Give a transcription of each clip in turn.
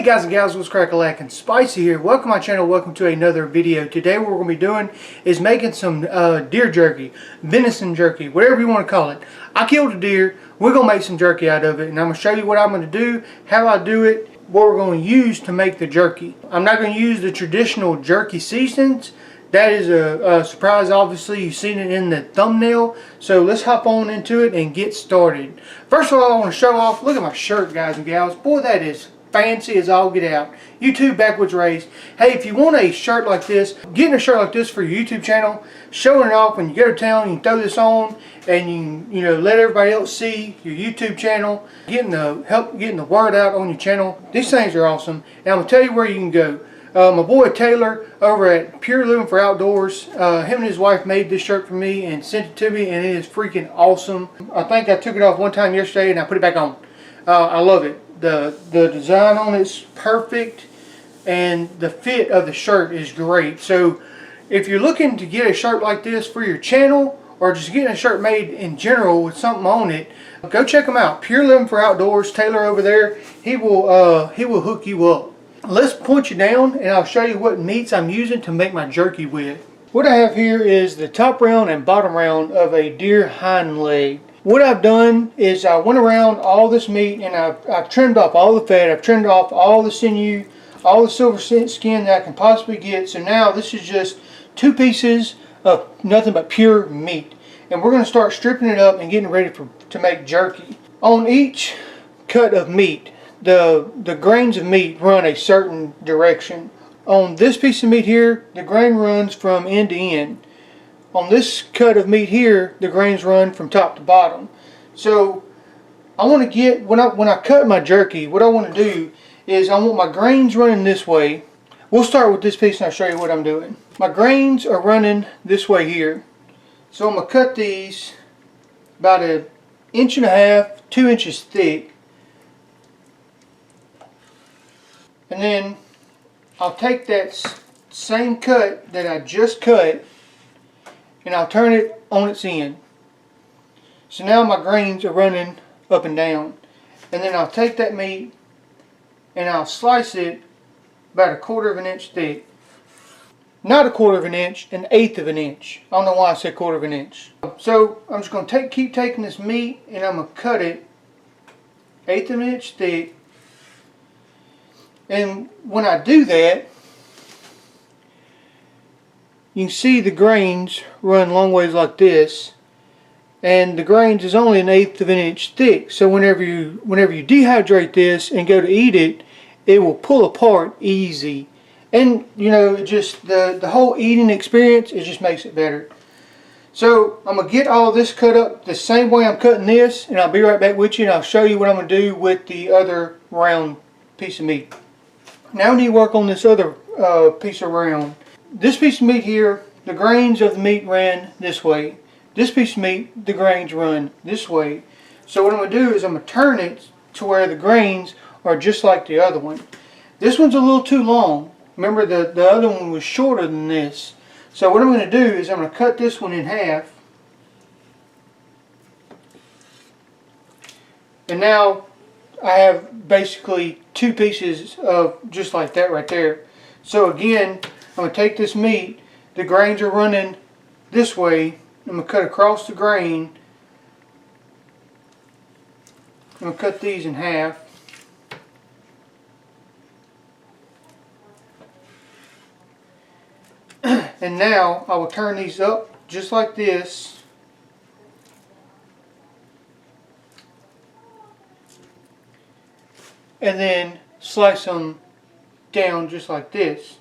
guys and gals, what's crack-a-lackin'? Spicy here. Welcome to my channel. Welcome to another video. Today what we're going to be doing is making some deer jerky, venison jerky, whatever you want to call it. I killed a deer. We're going to make some jerky out of it, and I'm going to show you what I'm going to do, how I do it, what we're going to use to make the jerky. I'm not going to use the traditional jerky seasonings. That is a surprise. Obviously you've seen it in the thumbnail, so let's hop on into it and get started. First of all, I want to show off, look at my shirt, guys and gals. Boy, that is fancy as all get out. YouTube Backwoods raised. Hey, if you want a shirt like this, getting a shirt like this for your YouTube channel, showing it off when you go to town, you can throw this on and you know, let everybody else see your YouTube channel, getting the word out on your channel. These things are awesome, and I'm gonna tell you where you can go. My boy Taylor over at Pure Living for Outdoors, him and his wife made this shirt for me and sent it to me, and it is freaking awesome. I think I took it off one time yesterday and I put it back on. I love it. The design on it's perfect, and the fit of the shirt is great. So if you're looking to get a shirt like this for your channel, or just getting a shirt made in general with something on it, go check them out. Pure Living for Outdoors, Taylor over there, he will hook you up. Let's point you down and I'll show you what meats I'm using to make my jerky with. What I have here is the top round and bottom round of a deer hind leg. What I've done is I went around all this meat and I've trimmed off all the fat, I've trimmed off all the sinew, all the silver skin that I can possibly get. So now this is just 2 pieces of nothing but pure meat. And we're going to start stripping it up and getting ready to make jerky. On each cut of meat, the grains of meat run a certain direction. On this piece of meat here, the grain runs from end to end. On this cut of meat here, the grains run from top to bottom. So I want to get, when I cut my jerky, what I want to do is I want my grains running this way. We'll start with this piece and I'll show you what I'm doing. My grains are running this way here. So I'm going to cut these about 1.5 inches, 2 inches thick. And then I'll take that same cut that I just cut and I'll turn it on its end. So now my grains are running up and down. And then I'll take that meat and I'll slice it about 1/4 inch thick. Not 1/4 inch, 1/8 inch. I don't know why I said 1/4 inch. So I'm just going to keep taking this meat and I'm going to cut it 1/8 inch thick. And when I do that, you can see the grains run long ways like this, and the grains is only 1/8 inch thick. So whenever you dehydrate this and go to eat it, it will pull apart easy. And you know, it just the whole eating experience, it just makes it better. So I'm gonna get all this cut up the same way I'm cutting this, and I'll be right back with you and I'll show you what I'm gonna do with the other round piece of meat. Now we need to work on this other piece of round. This piece of meat here, the grains of the meat ran this way. This piece of meat, the grains run this way. So what I'm going to do is I'm going to turn it to where the grains are just like the other one. This one's a little too long. Remember the other one was shorter than this. So what I'm going to do is I'm going to cut this one in half. And now I have basically 2 pieces of just like that right there. So again, I'm going to take this meat, the grains are running this way, I'm going to cut across the grain, I'm going to cut these in half. And now I will turn these up just like this. And then slice them down just like this.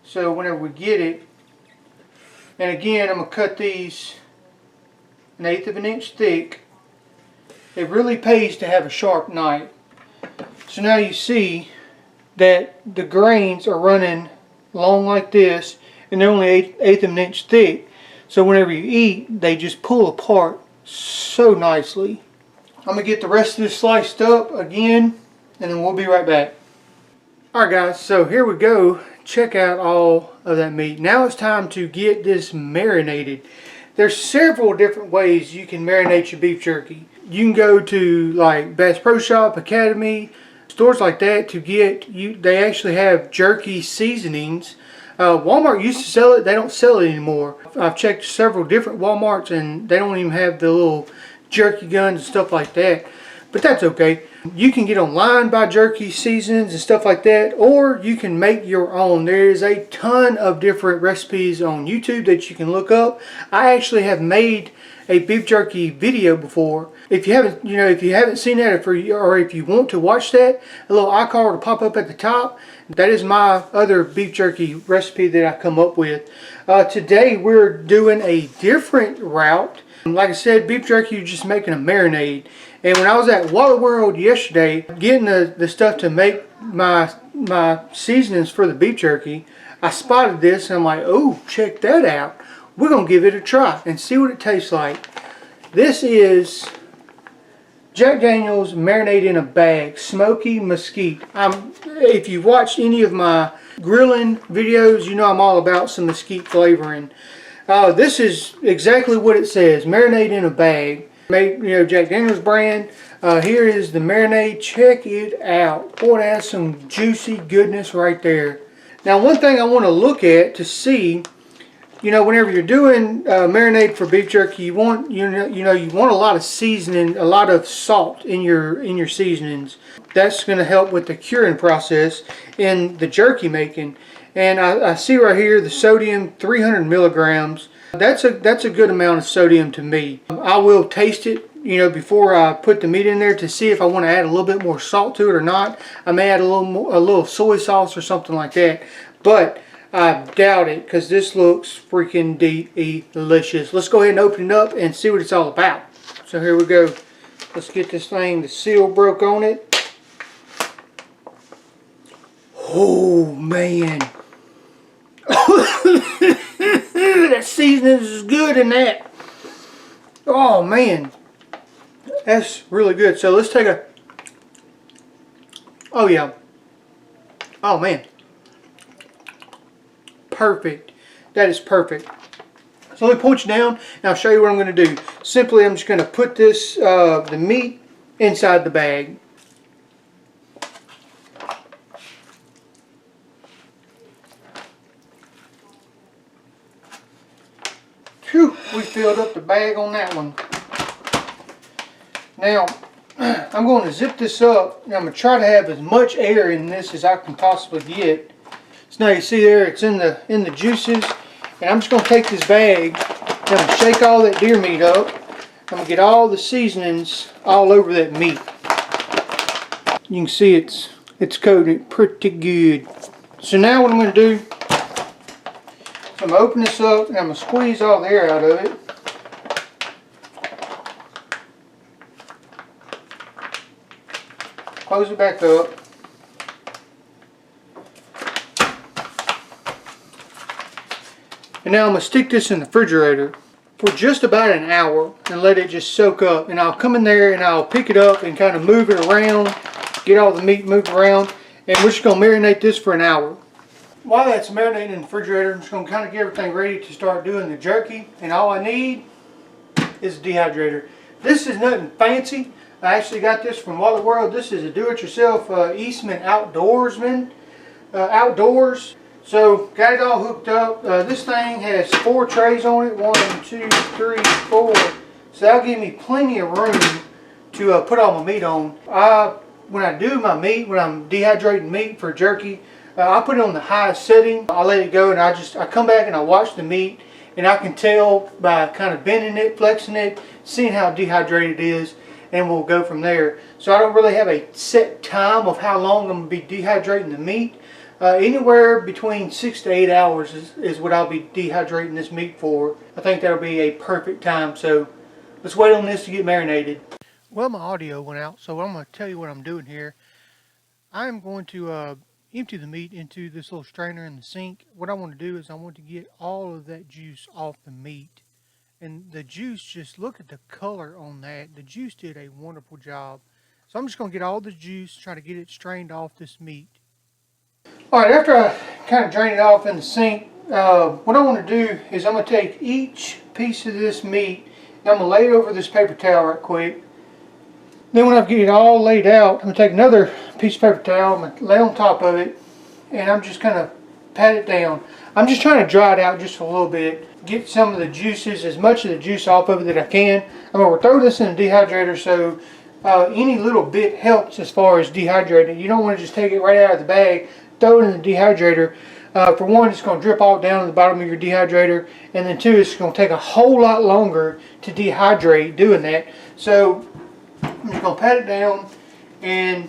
So whenever we get it, and again I'm going to cut these 1/8 inch thick. It really pays to have a sharp knife. So now you see that the grains are running long like this, and they're only 1/8 inch thick. So whenever you eat, they just pull apart so nicely. I'm going to get the rest of this sliced up again, and then we'll be right back. Alright guys, so here we go. Check out all of that meat. Now it's time to get this marinated. There's several different ways you can marinate your beef jerky. You can go to like Bass Pro Shop, Academy, stores like that to get you. They actually have jerky seasonings. Walmart used to sell it. They don't sell it anymore. I've checked several different Walmarts and they don't even have the little jerky guns and stuff like that. But that's okay. You can get online, buy jerky seasonings and stuff like that, or you can make your own. There is a ton of different recipes on YouTube that you can look up. I actually have made a beef jerky video before. If you haven't, if you haven't seen that, or if you want to watch that, a little icon will pop up at the top. That is my other beef jerky recipe that I come up with. Today we're doing a different route. Like I said, beef jerky, you're just making a marinade. And when I was at Wallet World yesterday, getting the stuff to make my seasonings for the beef jerky, I spotted this and I'm like, oh, check that out. We're going to give it a try and see what it tastes like. This is Jack Daniel's marinade in a bag, smoky mesquite. If you've watched any of my grilling videos, you know I'm all about some mesquite flavoring. This is exactly what it says, marinade in a bag. Made, Jack Daniel's brand. Here is the marinade. Check it out. Boy, that's some juicy goodness right there. Now, one thing I want to look at to see, whenever you're doing marinade for beef jerky, you want you want a lot of seasoning, a lot of salt in your seasonings. That's going to help with the curing process in the jerky making. And I see right here the sodium, 300 milligrams. That's a good amount of sodium to me. I will taste it, before I put the meat in there to see if I want to add a little bit more salt to it or not. I may add a little soy sauce or something like that, but I doubt it because this looks freaking delicious. Let's go ahead and open it up and see what it's all about. So here we go. Let's get this thing. The seal broke on it. Oh man. That seasoning is good in that. Oh man, that's really good. So let's take a. Oh yeah. Oh man. Perfect. That is perfect. So let me point you down and I'll show you what I'm going to do. Simply, I'm just going to put this the meat inside the bag. Whew, we filled up the bag on that one. Now, I'm going to zip this up and I'm going to try to have as much air in this as I can possibly get. So now you see there it's in the juices. And I'm just going to take this bag and I'm going to shake all that deer meat up. I'm going to get all the seasonings all over that meat. You can see it's coated pretty good. So now what I'm going to do, I'm going to open this up and I'm going to squeeze all the air out of it. Close it back up. And now I'm going to stick this in the refrigerator for just about an hour and let it just soak up. And I'll come in there and I'll pick it up and kind of move it around, get all the meat moved around, and we're just going to marinate this for an hour. While that's marinating in the refrigerator, I'm just going to kind of get everything ready to start doing the jerky. And all I need is a dehydrator. This is nothing fancy. I actually got this from Wallet World. This is a do-it-yourself Eastman Outdoors. So got it all hooked up. This thing has 4 trays on it. 1, 2, 3, 4. So that'll give me plenty of room to put all my meat on. When I do my meat, when I'm dehydrating meat for jerky, I put it on the highest setting. I let it go and I come back and I watch the meat and I can tell by kind of bending it, flexing it, seeing how dehydrated it is, and we'll go from there. So I don't really have a set time of how long I'm going to be dehydrating the meat. Anywhere between 6 to 8 hours is what I'll be dehydrating this meat for. I think that'll be a perfect time. So let's wait on this to get marinated. Well, my audio went out, so I'm going to tell you what I'm doing here. I'm going to empty the meat into this little strainer in the sink. What I want to do is I want to get all of that juice off the meat. And the juice, just look at the color on that. The juice did a wonderful job. So I'm just going to get all the juice, try to get it strained off this meat. Alright, after I kind of drain it off in the sink, what I want to do is I'm going to take each piece of this meat and I'm going to lay it over this paper towel right quick. Then when I get it all laid out, I'm going to take another piece of paper towel. I'm going to lay on top of it, and I'm just kind of pat it down. I'm just trying to dry it out just a little bit. Get some of the juices, as much of the juice off of it that I can. I'm going to throw this in a dehydrator, so any little bit helps as far as dehydrating. You don't want to just take it right out of the bag, throw it in the dehydrator. For one, it's going to drip all down to the bottom of your dehydrator, and then two, it's going to take a whole lot longer to dehydrate doing that. So I'm just going to pat it down and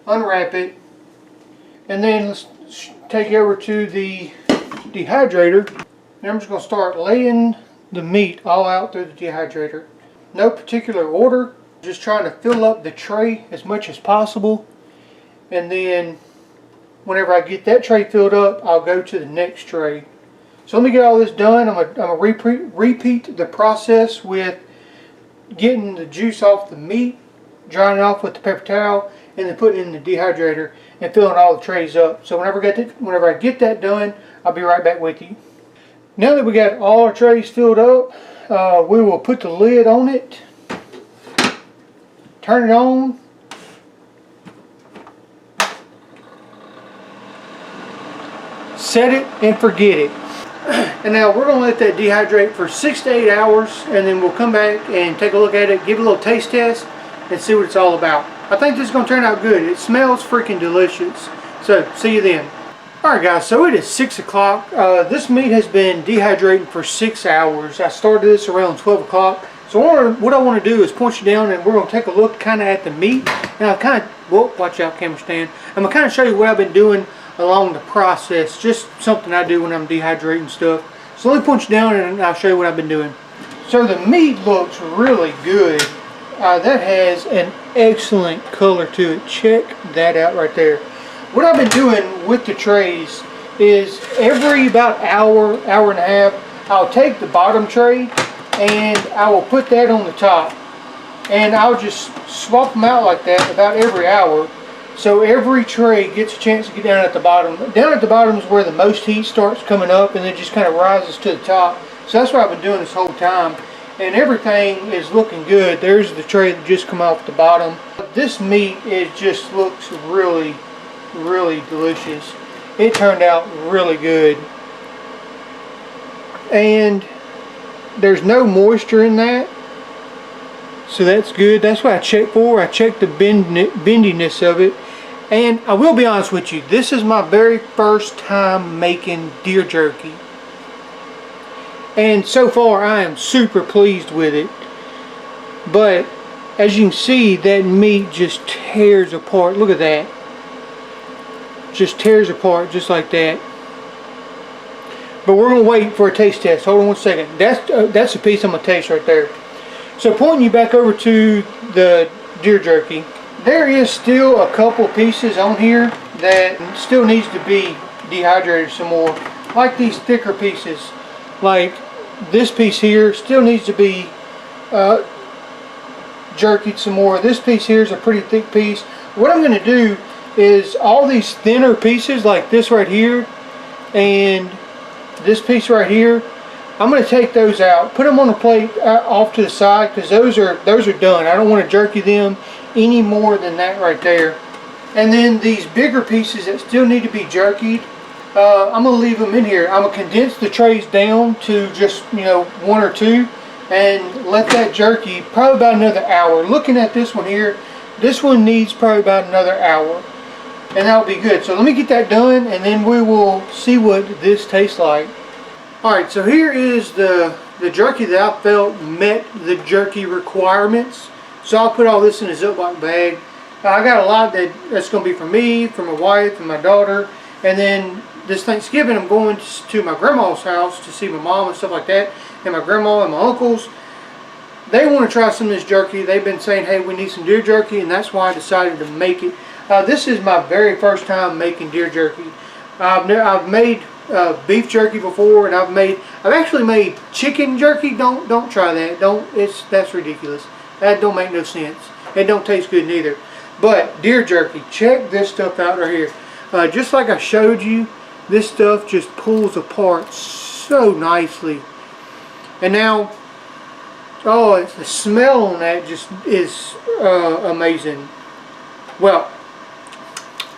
unwrap it, and then let's take it over to the dehydrator. And I'm just going to start laying the meat all out through the dehydrator. No particular order, just trying to fill up the tray as much as possible, and then whenever I get that tray filled up, I'll go to the next tray. So let me get all this done. I'm going to repeat the process with getting the juice off the meat, drying it off with the paper towel, and then putting it in the dehydrator and filling all the trays up. So whenever I get that done, I'll be right back with you. Now that we got all our trays filled up, we will put the lid on it, turn it on, set it and forget it. And now we're going to let that dehydrate for 6 to 8 hours, and then we'll come back and take a look at it, give it a little taste test, and see what it's all about. I think this is going to turn out good. It smells freaking delicious. So, see you then. Alright guys, so it is 6 o'clock. This meat has been dehydrating for 6 hours. I started this around 12 o'clock. So what I want to do is point you down, and we're going to take a look kind of at the meat. Now, whoa, watch out, camera stand. I'm going to kind of show you what I've been doing along the process. Just something I do when I'm dehydrating stuff. So let me point you down and I'll show you what I've been doing. So the meat looks really good. That has an excellent color to it. Check that out right there. What I've been doing with the trays is every about hour, hour and a half, I'll take the bottom tray and I will put that on the top. And I'll just swap them out like that about every hour. So every tray gets a chance to get down at the bottom. Down at the bottom is where the most heat starts coming up, and then just kind of rises to the top. So that's what I've been doing this whole time. And everything is looking good. There's the tray that just come off the bottom. This meat, it just looks really, really delicious. It turned out really good. And there's no moisture in that. So that's good. That's what I checked for. I checked the bendiness of it. And I will be honest with you, this is my very first time making deer jerky. And so far I am super pleased with it. But as you can see, that meat just tears apart. Look at that. Just tears apart just like that. But we're going to wait for a taste test. Hold on one second. That's a piece I'm going to taste right there. So pointing you back over to the deer jerky, there is still a couple pieces on here that still needs to be dehydrated some more. Like these thicker pieces. Like this piece here still needs to be jerkied some more. This piece here is a pretty thick piece. What I'm going to do is all these thinner pieces like this right here and this piece right here, I'm going to take those out, put them on a plate off to the side, because those are done. I don't want to jerky them any more than that right there. And then these bigger pieces that still need to be jerkied, I'm going to leave them in here. I'm going to condense the trays down to just, one or two, and let that jerky probably about another hour. Looking at this one here, this one needs probably about another hour, and that'll be good. So let me get that done, and then we will see what this tastes like. Alright, so here is the jerky that I felt met the jerky requirements. So I'll put all this in a Ziploc bag. I got a lot that's going to be for me, for my wife, and my daughter. And then this Thanksgiving I'm going to my grandma's house to see my mom and stuff like that. And my grandma and my uncles. They want to try some of this jerky. They've been saying, hey, we need some deer jerky, and that's why I decided to make it. This is my very first time making deer jerky. I've made beef jerky before, and I've actually made chicken jerky. Don't try that. That's ridiculous. That don't make no sense. It don't taste good neither. But deer jerky, check this stuff out right here. Just like I showed you, this stuff just pulls apart so nicely. And now, oh, the smell on that just is amazing. Well,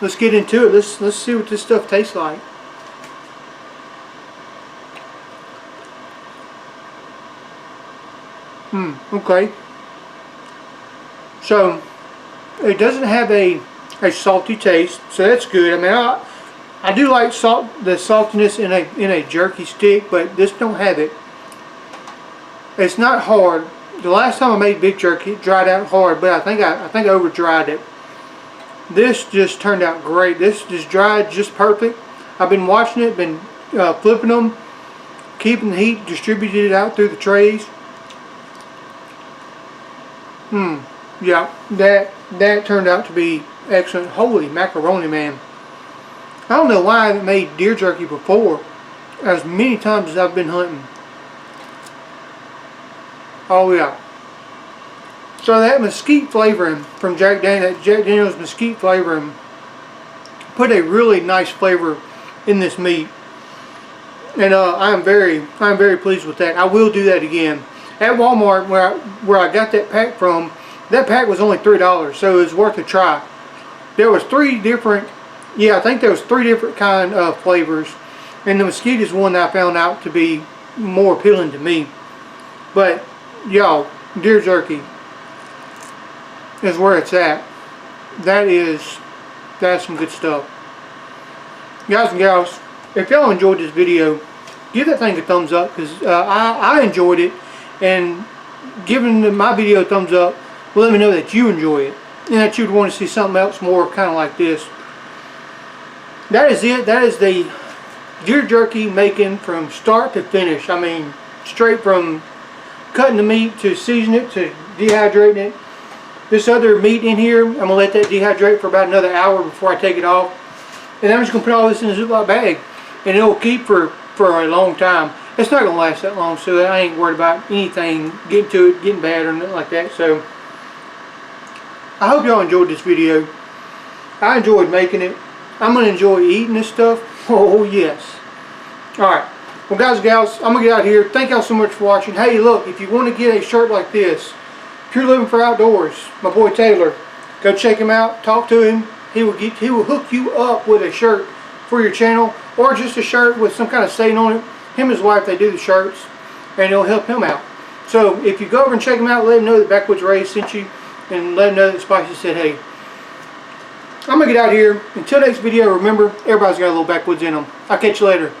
let's get into it. Let's see what this stuff tastes like. Okay. So it doesn't have a salty taste, so that's good. I mean, I do like the saltiness in a jerky stick, but this don't have it. It's not hard. The last time I made beef jerky, it dried out hard, but I think I over dried it. This just turned out great. This just dried just perfect. I've been watching it, been flipping them, keeping the heat distributed out through the trays. Yeah, that turned out to be excellent. Holy macaroni, man. I don't know why I haven't made deer jerky before, as many times as I've been hunting. Oh yeah. So that mesquite flavoring from Jack Daniel's mesquite flavoring put a really nice flavor in this meat, and I'm very pleased with that. I will do that again. At Walmart, where I got that pack from, that pack was only $3, so it was worth a try. There was three different, I think there was 3 different kind of flavors, and the mesquite is one that I found out to be more appealing to me. But y'all, deer jerky is where it's at. That's some good stuff. Guys and gals, if y'all enjoyed this video, give that thing a thumbs up, because I enjoyed it, and giving my video a thumbs up will let me know that you enjoy it and that you'd want to see something else more kind of like this. That is it. That is the deer jerky making from start to finish. I mean, straight from cutting the meat to seasoning it to dehydrating it. This other meat in here, I'm going to let that dehydrate for about another hour before I take it off. And I'm just going to put all this in a Ziploc bag, and it will keep for a long time. It's not going to last that long, so I ain't worried about anything getting bad or nothing like that. So I hope y'all enjoyed this video. I enjoyed making it. I'm going to enjoy eating this stuff. Oh yes. Alright. Well, guys and gals, I'm going to get out of here. Thank y'all so much for watching. Hey, look, if you want to get a shirt like this, if you're living for outdoors, my boy Taylor, go check him out. Talk to him. He will hook you up with a shirt for your channel, or just a shirt with some kind of saying on it. Him and his wife, they do the shirts, and it'll help him out. So if you go over and check him out, let him know that Backwoods Ray sent you, and let him know that Spicy said hey. I'm going to get out of here. Until next video, remember, everybody's got a little backwoods in them. I'll catch you later.